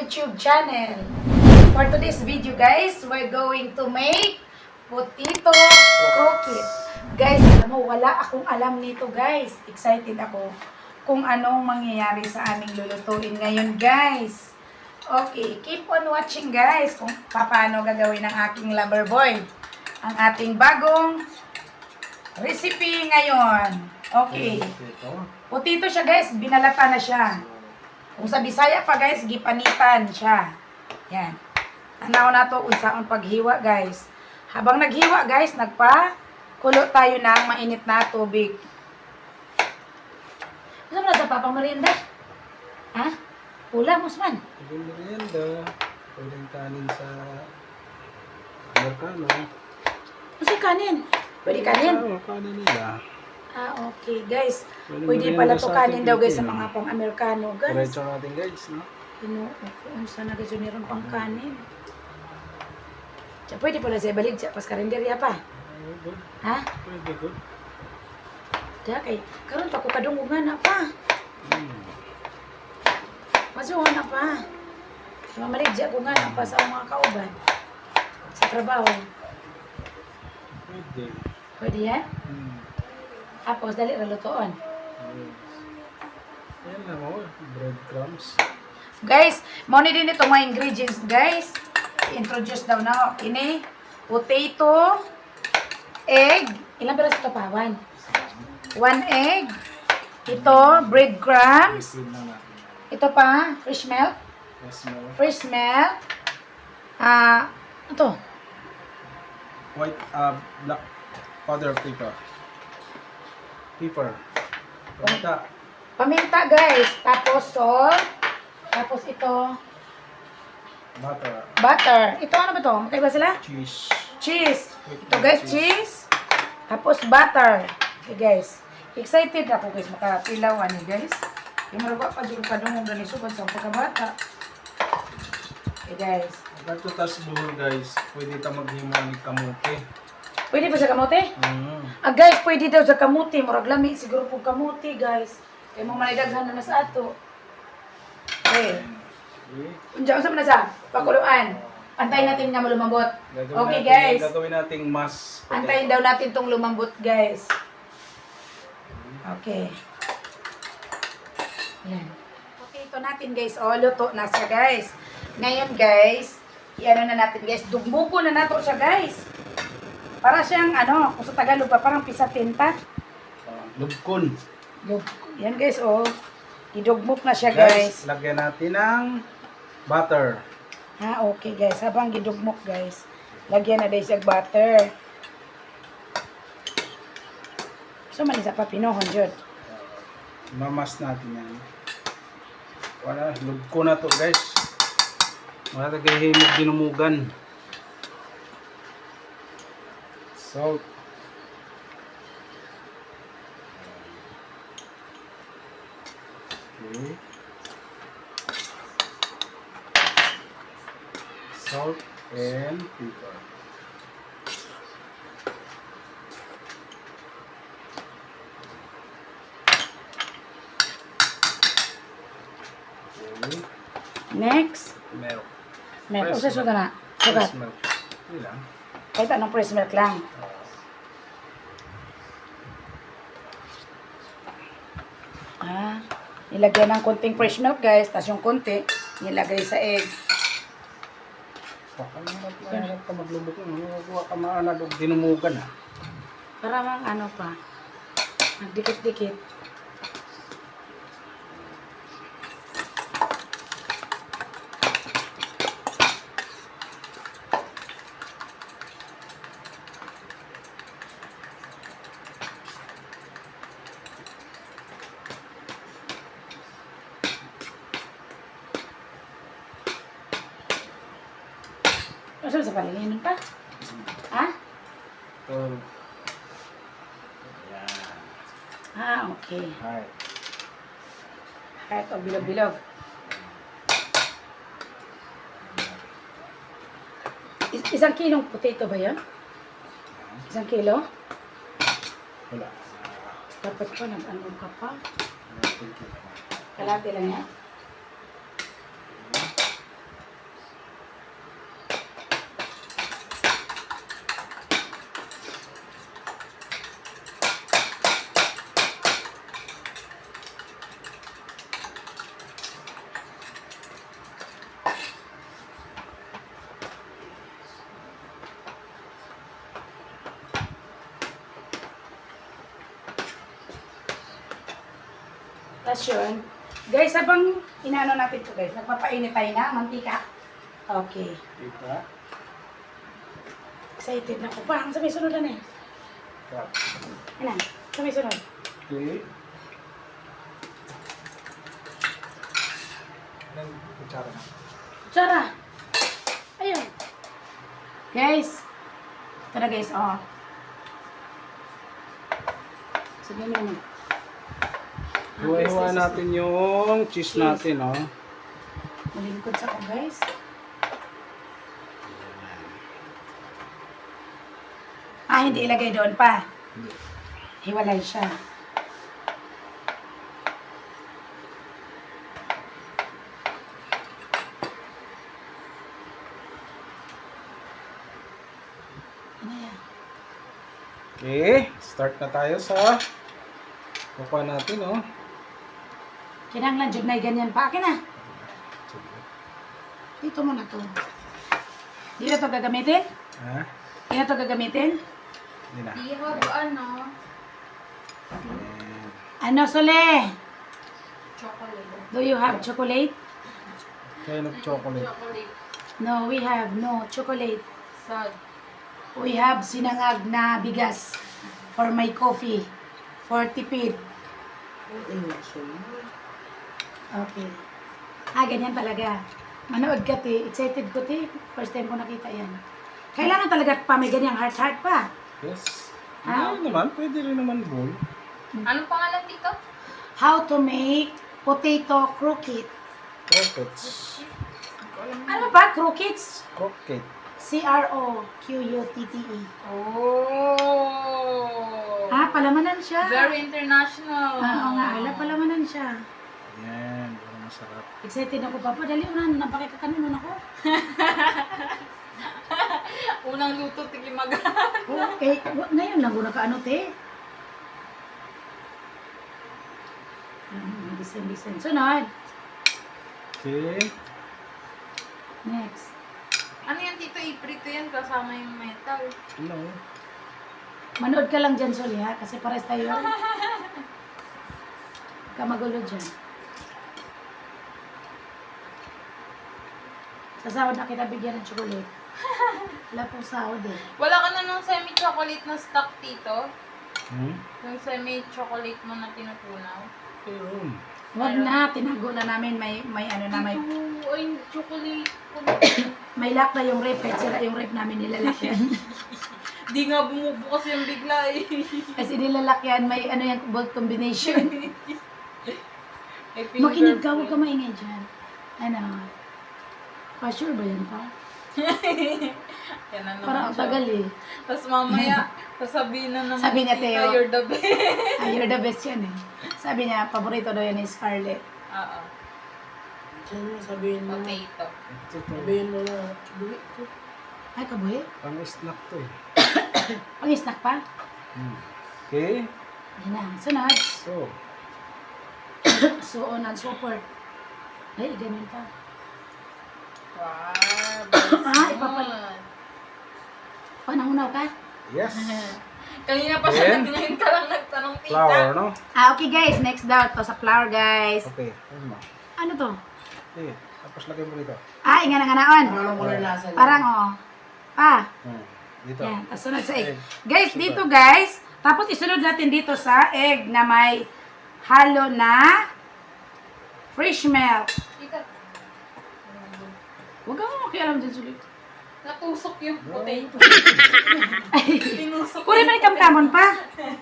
YouTube channel. For today's video guys, we're going to make potato croquette. Guys, alam mo, wala akong alam nito guys. Excited ako kung anong mangyayari sa aming lulutuin ngayon guys. Okay, keep on watching guys kung paano gagawin ng aking lover boy ang ating bagong recipe ngayon. Okay. Potato siya guys, binalata na siya. Kung sa Bisaya pa guys, gipanitan siya. Yan. Tanaw na to unsaon paghiwa guys. Habang naghiwa guys, nagpa-kulo tayo ng mainit na tubig. Ano mo na sa papang merienda? Ha? Ulam, Usman? Pwedeng merienda. Pwedeng kanin sa Amerikano. Kasi kanin. Pwede kanin? Oo, kanin nila. Ah, okay guys. Pwede Pwede merienda pala to sa kanin ating daw guys sa Pilipino. mga pang-Amerikano guys. Diretso natin guys, no? Kung saan na guys yun meron pang kanin. Tiyan, pwede pala siya balik siya pas karinderya pa. Good. Ha? Pwede good. Diyan kay, karon pa ko kadungugan na pa. Masuhan na pa. Mamaligya ko nga na pa sa mga kauban. Sa trabaho. Pwede. Pwede yan? Tapos dali ra lutoon. Yes. Yan lang oh, breadcrumbs. Guys, mo ni din itong mga ingredients guys. Introduce daw na ako. Ini, potato, egg. Ilang piraso ito pa? One egg. Ito, breadcrumbs. Liquid lang natin. Ito pa, fresh milk. Yes, no? Fresh milk. Ito. White, black powder pepper. Pepper. Paminta. Paminta guys. Tapos salt. Tapos ito, Butter. butter. Ito ano ba ito? Magkaiba sila? Cheese. Cheese. Ito guys, cheese. Tapos butter. Okay guys. Excited ako guys. Makapilawan ni guys. Yung maragwa pa dyan kadungong ganun sugod sa pagkabata. Okay guys. Ganito tas buhol guys. Pwede ito maghimo ni kamote. Pwede ba sa kamote? Guys, pwede daw sa kamote. Murag lami siguro po kamote guys. Kaya mo manidaghan na sa ato. Okay. Undiyan, usap na sa pakuluan. Antayin natin nga malumambot. Okay guys. Gagawin nating mas. Antayin daw natin tong lumambot guys. Okay. Yan. Okay, ito natin guys. O, luto na siya guys. Ngayon guys, i-ano na natin guys. Dugmuko na nato siya guys. Para siyang ano, kung sa Tagalog pa, parang pisatinta. Lugkon. Yan guys, oh. Idugmok na siya guys. Lagyan natin ng butter. Okay guys. Habang gidugmok guys, lagyan na dahil siya butter. So, man isa pa pinohon dyan. Mamas natin yan. Wala, lugko na to guys. Wala tagahimog dinumugan. Salt. Okay. Salt and pepper. Okay. Next. Milk. Milk. Fresh Usa suga na. Sugat. Fresh milk. Hindi lang. Kahit anong fresh milk lang. Nilagyan ng konting fresh milk guys. Tapos yung konti, nilagay sa egg. Pakalaman ka maglubok mo. Huwag ka maanad o dinumugan ha. Para mang ano pa. Nagdikit-dikit. Masuk sa palingin pa? Ha? So, yan. Okay. Alright. Kahit o bilog-bilog. Isang kilong potato ba yan? Isang kilo? Wala. Dapat ko, nag-ano ka pa. Kalate lang yan. Tapos yun. Guys, habang inaano natin to guys, nagpapainit tayo na, mantika. Okay. Kita. Excited na ako pa. Ang sabi sunod na eh. Ano? Sabi sunod. Okay. Nang kutsara na. Tsara! Ayun. Guys. Ito na guys, oh. Sige mo naman. Hiwa-hiwa natin yung cheese natin, oh. Malingkod sa ko guys. Ah, hindi ilagay doon pa. Hiwalay siya. Ano yan? Okay, start na tayo sa kukuha natin, oh. Kinanglan jud na ganyan pa. Akin na. Dito mo na to. Dito to gagamitin? Ha? Dito to gagamitin? Hindi na. Do you have ano? Ayan. Ano, Sole? Chocolate. Do you have chocolate? Kind of chocolate. Chocolate. No, we have no chocolate. Sad. We have sinangag na bigas for my coffee. For tipid. Okay. Ah, ganyan talaga. Manood ka, te. Excited ko, te. First time ko nakita yan. Kailangan talaga pa may ganyang heart-heart pa. Yes. Ah, Ano naman, pwede rin naman bowl. Anong pangalan dito? How to make potato croquette. Croquettes. Ano ba? Croquettes? Croquette. C-R-O-Q-U-T-T-E. Oh! Ah, palamanan siya. Very international. Oo nga, ala, palamanan siya. Ayan, parang masarap. Excited ako, Papa. Dali, unahan. Napakikakanunan ako. Unang luto, tikimaga. Eh, ngayon lang ko nakaano, te. Design. Sunod. Okay. Next. Ano yan, Tito? Iprito yan kasama yung metal. Ano? Manood ka lang dyan, Soli, ha? Kasi pares tayo. Huwag ka magulo dyan. Sa sahod na kita bigyan ng chocolate. Wala pong sahod eh. Wala ka na nung semi-chocolate na stock, Tito? Hmm? Yung semi-chocolate mo na tinutunaw? Ayun. Huwag na, tinago na namin. May ano na, may, Tito, ay, chocolate. may lock na yung rep. Kahit sira yung rep namin, nilalak yan. Di nga bumubukas yung bigla eh. Kasi nilalak yan, may ano yung bolt combination. May Makinig ka, fingerprint. huwag ka maingay dyan. Ano? Pa-sure ba yan pa? Yan na naman Parang ang siya. tagal eh. Tapos mamaya, sasabihin na naman Sabi niya, Tita, Teo. you're the best. Ah, you're the best yan eh. Sabi niya, paborito daw yan ni Scarlett. Oo. Sabihin mo, Potato. Ito to. sabihin mo na, buwi ko. Ay, kabuhi. Pang snack to eh. Pang-snack pa? Hmm. Okay. Yan na. Sunod. So, So on and so forth. Ay, ganun pa. Wow. Ah, ipapal- Panangunaw ka? yes. Kanina pa siya, Then, ngayon ka lang nagtanong, Tita. Flour, no? Ah, okay guys. Next daw. To sa flour, guys. Okay. Ano mo? Ano to? Okay. Tapos lagay mo dito. Ah, ingana-nganaon. Ano mo na yung lasa niya? Parang, oh. Ah. Hmm. Dito. Yan. Tapos sunod sa egg. Egg. Guys, dito guys. Tapos isunod natin dito sa egg na may halo na fresh milk. Tita, Huwag kang makialam dyan sulit. natusok yung potato. Tinusok. Puri man kamkamon pa.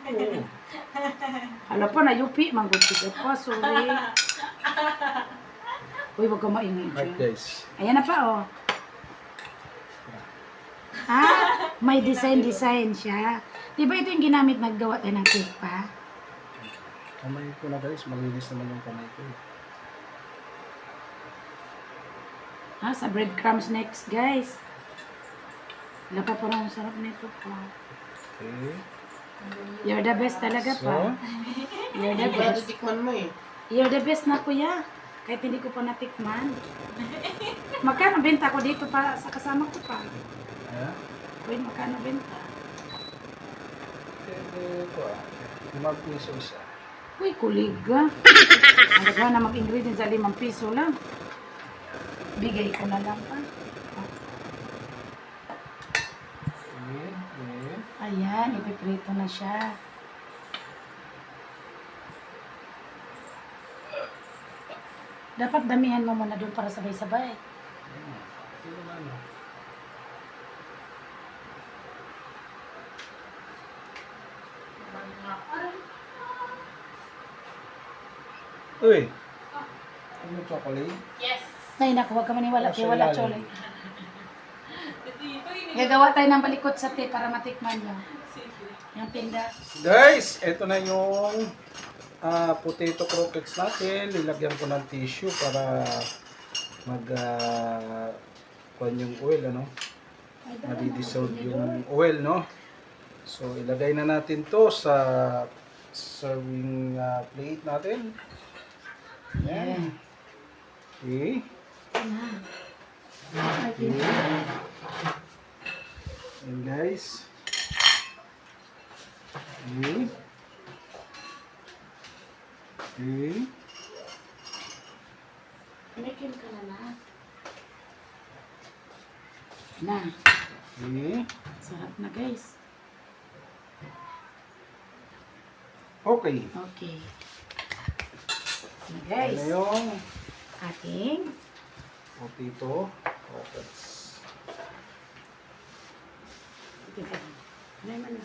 Oo. Hala pa na yupi. Manggod ka pa. Sorry. Uy, huwag kang maingay Right dyan. guys. Ayan na pa, oh. Ah, may design siya. Diba ito yung ginamit naggawa tayo ng cake pa? Kamay ko na guys. Malinis naman yung kamay ko. Ah, sa breadcrumbs next, guys. Wala pa parang sarap nito pa. Okay. You're the best talaga So, pa. You're the Hindi ko best. natitikman mo eh. You're the best na, kuya. Kahit hindi ko pa natikman. Magkano benta ko dito pa sa kasama ko pa? ayan. Kuya, magkano benta? Ito ah. 5 piso isa. Uy, kuliga. Ang na mag-ingredients sa 5 piso lang. Bigay ko na lang pa. Ayan, ipiprito na siya. Dapat damihan mo muna doon para sabay-sabay. Uy! Ano chocolate? Yes. Ay, naku, huwag ka maniwala. Oh, Kaya wala sorry. cholay. Gagawa tayo ng balikot sa te para matikman nyo. Yung tinda. Guys, ito na yung potato croquettes natin. Nilagyan ko ng tissue para mag kuhan yung oil, ano? Madi-dissolve yung oil, no? So, ilagay na natin to sa serving plate natin. Yeah. Okay. Okay. And guys. Okay. Okay. Pinikin ka na na. Na. Okay. Sarap na guys. Okay. Okay. Na guys. Ano yung Ating potato croquettes? ano naman na.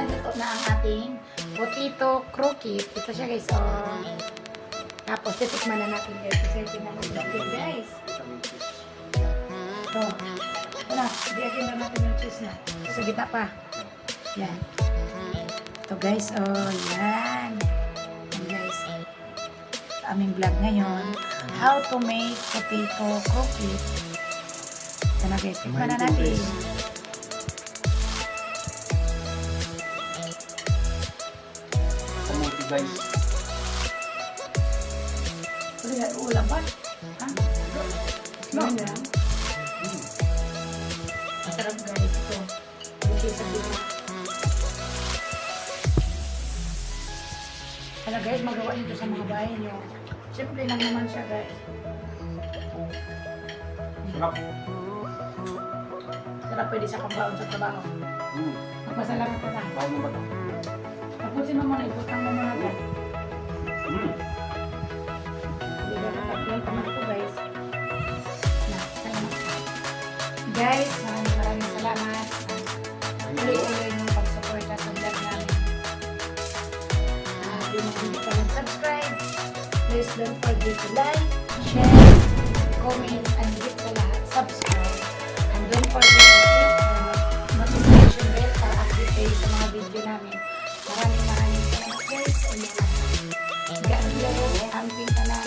Luto na ang ating potato croquette. Ito siya guys. Oh. Tapos titikman na natin guys. Excited na natin guys. Ito. Ito na. Bigyan na natin yung cheese na. Sa gitna pa. Yan. Ito guys. Oh, yan. Yan guys. Sa aming vlog ngayon. How to make potato croquette. Ito na guys. Tikman na natin. Kamuti guys. Ito yan. Ulam ba? Ha? No. Masarap guys. Ito. Okay sa gitna. Kaya guys, magawa nyo sa mga bahay nyo. Simple lang naman siya guys. Sarap. Sarap pwede sa pangbaon sa trabaho. Magpasalamat ka na. Bago mo ba ito? Tapusin mo muna, ibutang mo muna dyan. Hindi ba kapag naman ko guys. Na, salamat ka. Guys, maraming salamat. Ulit-ulit yung pag-suporta sa vlog namin. Hindi mo hindi pa subscribe. Please don't forget to like, share, comment, and hit sa lahat. Subscribe. And don't forget to hit the notification bell para update kayo sa mga video namin. Maraming salamat guys. God bless. Amping ka na.